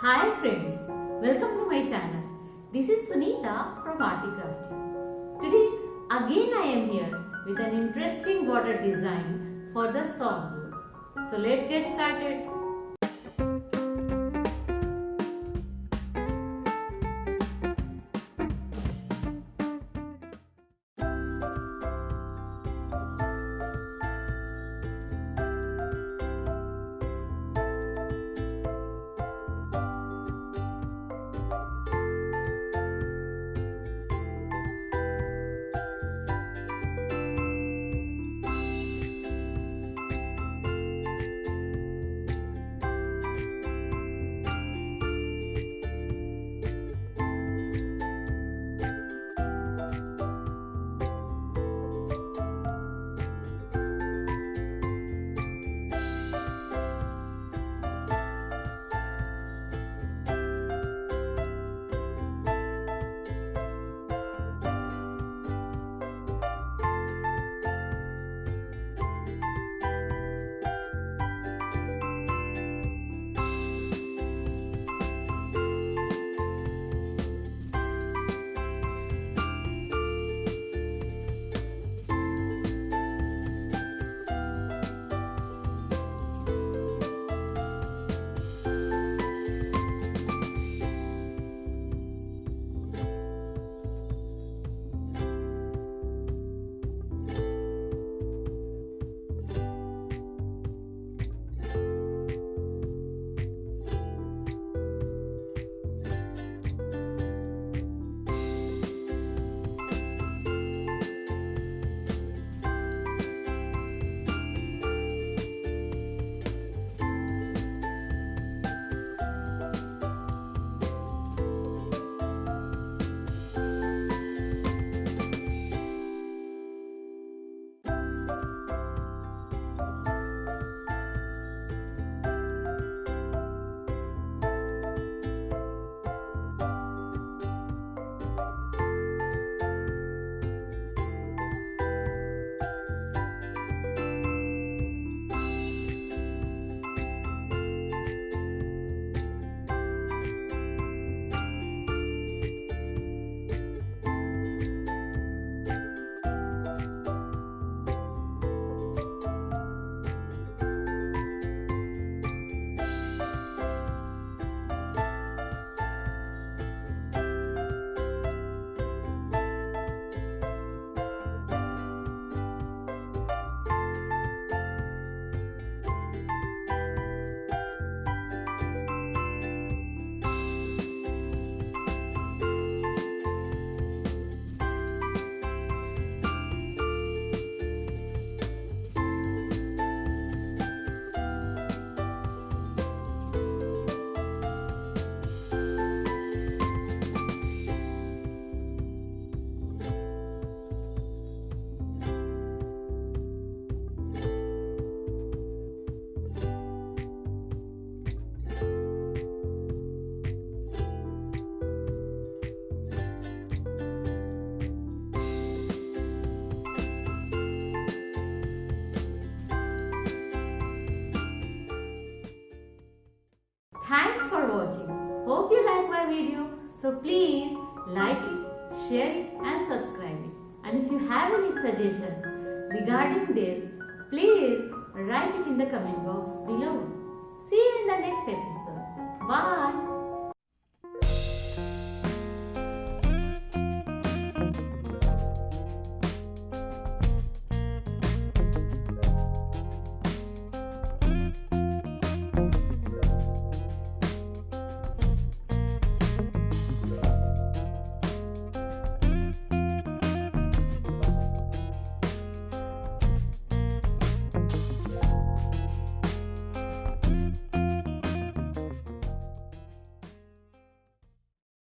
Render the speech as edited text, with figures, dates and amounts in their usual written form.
Hi friends, welcome to my channel. This is Sunita from ARTY KRAFTY. Today again I am here with an interesting border design for the songbook. So let's get started. Thanks for watching. Hope you like my video. So please like it, share it and subscribe it. And if you have any suggestion regarding this, please write it in the comment box below. See you in the next episode. Bye.